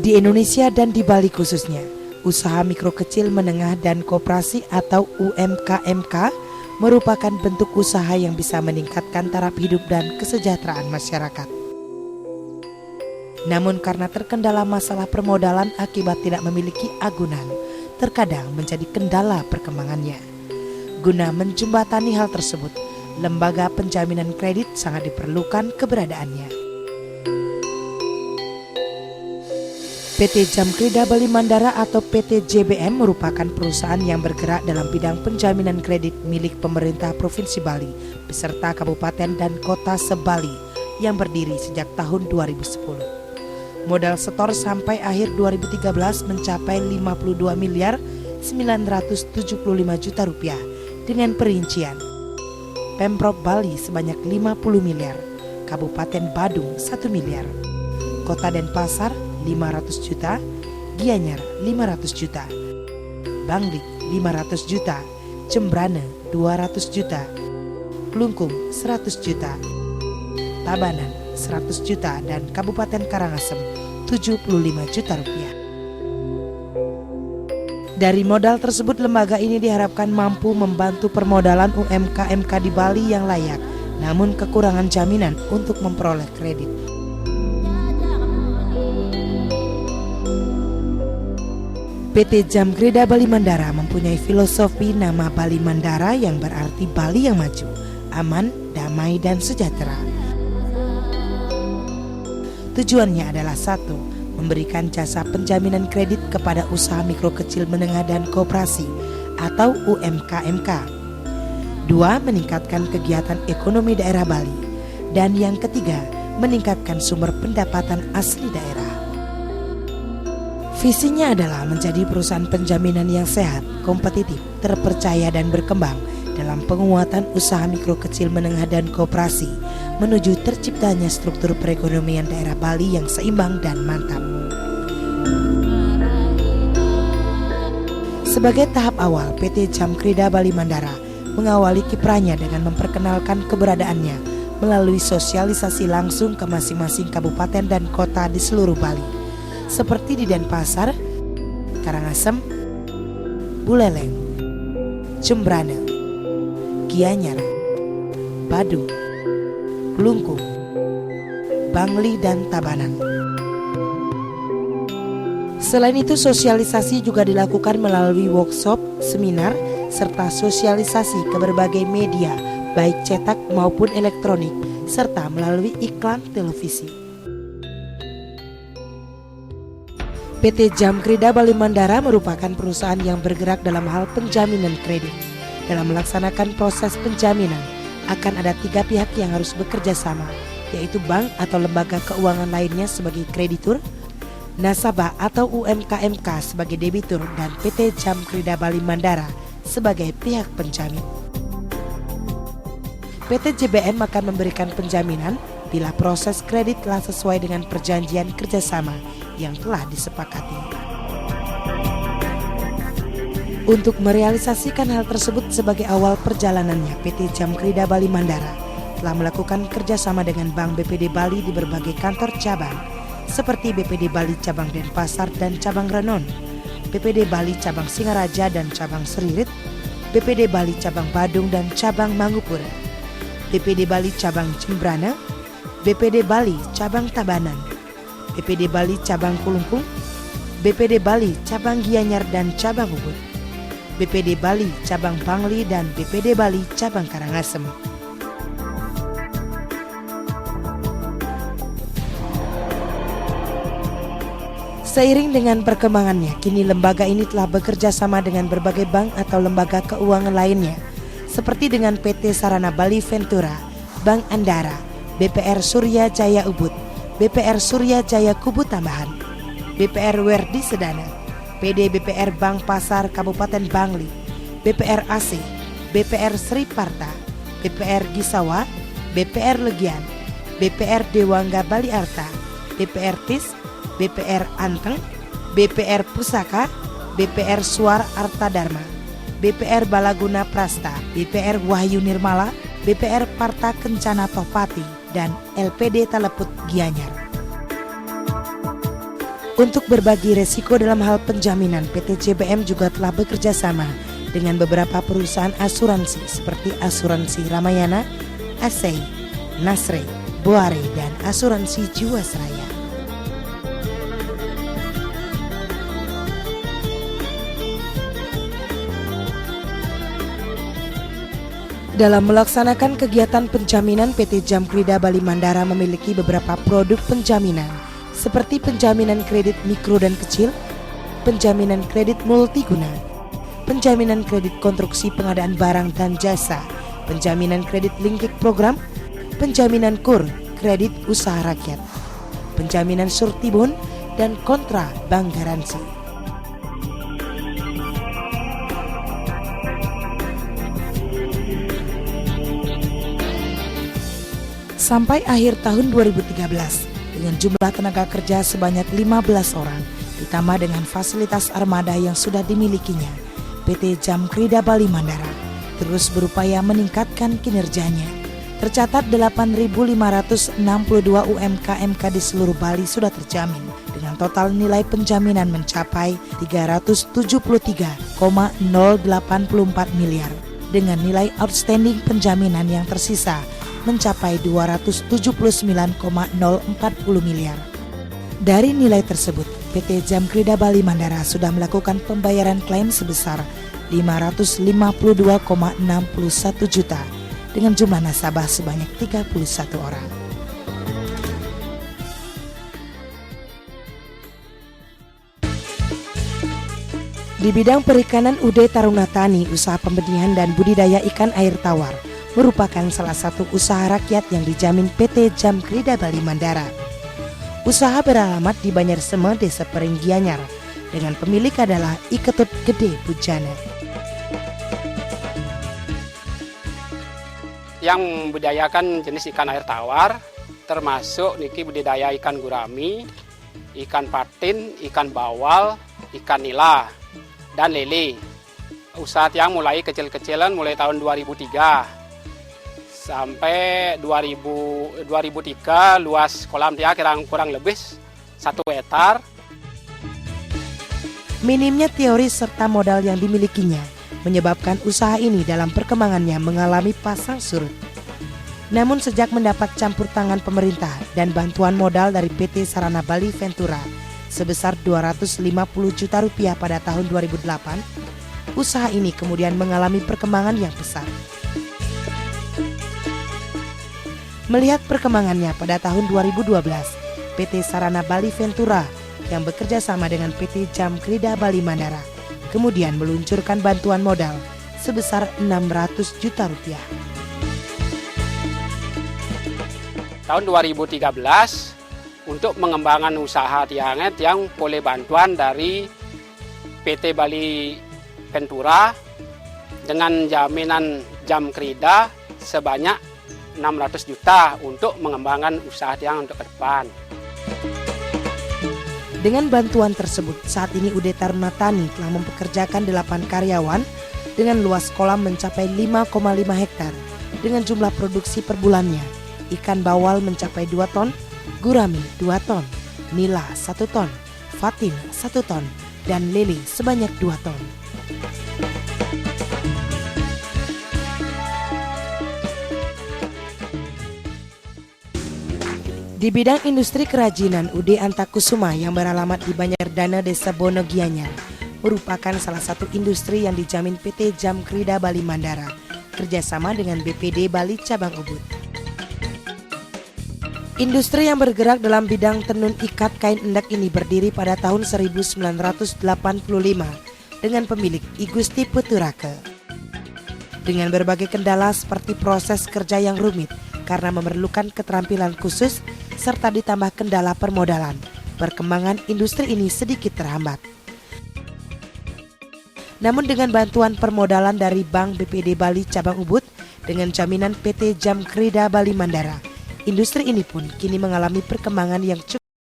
Di Indonesia dan di Bali khususnya, usaha mikro kecil menengah dan koperasi atau UMKMK merupakan bentuk usaha yang bisa meningkatkan taraf hidup dan kesejahteraan masyarakat. Namun karena terkendala masalah permodalan akibat tidak memiliki agunan, terkadang menjadi kendala perkembangannya. Guna menjembatani hal tersebut, lembaga penjaminan kredit sangat diperlukan keberadaannya. PT Jamkrida Bali Mandara atau PT JBM merupakan perusahaan yang bergerak dalam bidang penjaminan kredit milik pemerintah Provinsi Bali beserta kabupaten dan kota se-Bali yang berdiri sejak tahun 2010. Modal setor sampai akhir 2013 mencapai 52 miliar 975 juta rupiah dengan perincian Pemprov Bali sebanyak 50 miliar, Kabupaten Badung 1 miliar, Kota Denpasar 500 juta, Gianyar 500 juta, Bangli 500 juta, Jembrane 200 juta, Klungkung 100 juta, Tabanan 100 juta dan Kabupaten Karangasem 75 juta rupiah. Dari modal tersebut, lembaga ini diharapkan mampu membantu permodalan UMKMK di Bali yang layak, namun kekurangan jaminan untuk memperoleh kredit. PT Jamkrida Bali Mandara mempunyai filosofi nama Bali Mandara yang berarti Bali yang maju, aman, damai, dan sejahtera. Tujuannya adalah 1. Memberikan jasa penjaminan kredit kepada usaha mikro kecil menengah dan koperasi atau UMKMK. 2. Meningkatkan kegiatan ekonomi daerah Bali. Dan yang ketiga, meningkatkan sumber pendapatan asli daerah. Visinya adalah menjadi perusahaan penjaminan yang sehat, kompetitif, terpercaya dan berkembang dalam penguatan usaha mikro kecil menengah dan koperasi menuju terciptanya struktur perekonomian daerah Bali yang seimbang dan mantap. Sebagai tahap awal, PT Jamkrida Bali Mandara mengawali kiprahnya dengan memperkenalkan keberadaannya melalui sosialisasi langsung ke masing-masing kabupaten dan kota di seluruh Bali, seperti di Denpasar, Karangasem, Buleleng, Jembrane, Gianyar, Badung, Klungkung, Bangli, dan Tabanan. Selain itu, sosialisasi juga dilakukan melalui workshop, seminar, serta sosialisasi ke berbagai media, baik cetak maupun elektronik, serta melalui iklan televisi. PT Jamkrida Bali Mandara merupakan perusahaan yang bergerak dalam hal penjaminan kredit. Dalam melaksanakan proses penjaminan, akan ada 3 pihak yang harus bekerja sama, yaitu bank atau lembaga keuangan lainnya sebagai kreditur, nasabah atau UMKMK sebagai debitur, dan PT Jamkrida Bali Mandara sebagai pihak penjamin. PT JBM akan memberikan penjaminan bila proses kredit telah sesuai dengan perjanjian kerjasama yang telah disepakati. Untuk merealisasikan hal tersebut sebagai awal perjalanannya, PT Jamkrida Bali Mandara telah melakukan kerjasama dengan Bank BPD Bali di berbagai kantor cabang, seperti BPD Bali Cabang Denpasar dan Cabang Renon, BPD Bali Cabang Singaraja dan Cabang Seririt, BPD Bali Cabang Badung dan Cabang Mangupura, BPD Bali Cabang Jembrane, BPD Bali Cabang Tabanan, BPD Bali Cabang Klungkung, BPD Bali Cabang Gianyar dan Cabang Ubud, BPD Bali Cabang Bangli, dan BPD Bali Cabang Karangasem. Seiring dengan perkembangannya, kini lembaga ini telah bekerja sama dengan berbagai bank atau lembaga keuangan lainnya, seperti dengan PT Sarana Bali Ventura, Bank Andara, BPR Surya Jaya Ubud, BPR Surya Jaya Kubu Tambahan, BPR Werdi Sedana, PD BPR Bank Pasar Kabupaten Bangli, BPR AC, BPR Sri Parta, BPR Gisawa, BPR Legian, BPR Dewangga Bali Arta, BPR TIS, BPR Anteng, BPR Pusaka, BPR Suar Arta Dharma, BPR Balaguna Prasta, BPR Wahyu Nirmala, BPR Parta Kencana Tohpati, dan LPD Taleput Gianyar. Untuk berbagi resiko dalam hal penjaminan, PT JBM juga telah bekerja sama dengan beberapa perusahaan asuransi seperti Asuransi Ramayana, ASEI, Nasre, Boare, dan Asuransi Jiwasraya. Dalam melaksanakan kegiatan penjaminan, PT Jamkrida Bali Mandara memiliki beberapa produk penjaminan seperti penjaminan kredit mikro dan kecil, penjaminan kredit multiguna, penjaminan kredit konstruksi pengadaan barang dan jasa, penjaminan kredit linkik program, penjaminan KUR, kredit usaha rakyat, penjaminan surtibon, dan kontra bank garansi. Sampai akhir tahun 2013, dengan jumlah tenaga kerja sebanyak 15 orang, ditambah dengan fasilitas armada yang sudah dimilikinya, PT Jamkrida Bali Mandara terus berupaya meningkatkan kinerjanya. Tercatat 8.562 UMKM di seluruh Bali sudah terjamin, dengan total nilai penjaminan mencapai 373,084 miliar, dengan nilai outstanding penjaminan yang tersisa mencapai 279,040 miliar. Dari nilai tersebut, PT Jamkrida Bali Mandara sudah melakukan pembayaran klaim sebesar 552,61 juta dengan jumlah nasabah sebanyak 31 orang. Di bidang perikanan, UD Taruna Tani, usaha pembenihan dan budidaya ikan air tawar, merupakan salah satu usaha rakyat yang dijamin PT Jamkrida Bali Mandara. Usaha beralamat di Banyarsema, Desa Perenggianyar, dengan pemilik adalah Iketut Gede Bujana. Yang membudidayakan jenis ikan air tawar, termasuk niki budidaya ikan gurami, ikan patin, ikan bawal, ikan nila, dan lele. Usaha yang mulai kecil-kecilan mulai tahun 2003. Sampai 2003 luas kolam dia kurang lebih 1 hektar. Minimnya teori serta modal yang dimilikinya menyebabkan usaha ini dalam perkembangannya mengalami pasang surut. Namun sejak mendapat campur tangan pemerintah dan bantuan modal dari PT Sarana Bali Ventura sebesar 250 juta rupiah pada tahun 2008, usaha ini kemudian mengalami perkembangan yang pesat. Melihat perkembangannya pada tahun 2012, PT Sarana Bali Ventura yang bekerja sama dengan PT Jamkrida Bali Mandara kemudian meluncurkan bantuan modal sebesar 600 juta rupiah. Tahun 2013 untuk mengembangkan usaha tianget yang oleh bantuan dari PT Bali Ventura dengan jaminan Jamkrida sebanyak 600 juta untuk mengembangkan usaha tiang untuk ke depan. Dengan bantuan tersebut, saat ini UD Taruna Tani telah mempekerjakan 8 karyawan dengan luas kolam mencapai 5,5 hektar dengan jumlah produksi per bulannya. Ikan bawal mencapai 2 ton, gurami 2 ton, nila 1 ton, fatin 1 ton, dan lele sebanyak 2 ton. Di bidang industri kerajinan, UD Antakusuma yang beralamat di Banyardana, Desa Bonogianyar, merupakan salah satu industri yang dijamin PT Jamkrida Bali Mandara, kerjasama dengan BPD Bali Cabang Ubud. Industri yang bergerak dalam bidang tenun ikat kain endek ini berdiri pada tahun 1985 dengan pemilik I Gusti Puturake. Dengan berbagai kendala seperti proses kerja yang rumit karena memerlukan keterampilan khusus, serta ditambah kendala permodalan, perkembangan industri ini sedikit terhambat. Namun dengan bantuan permodalan dari Bank BPD Bali Cabang Ubud dengan jaminan PT Jamkrida Bali Mandara, industri ini pun kini mengalami perkembangan yang cukup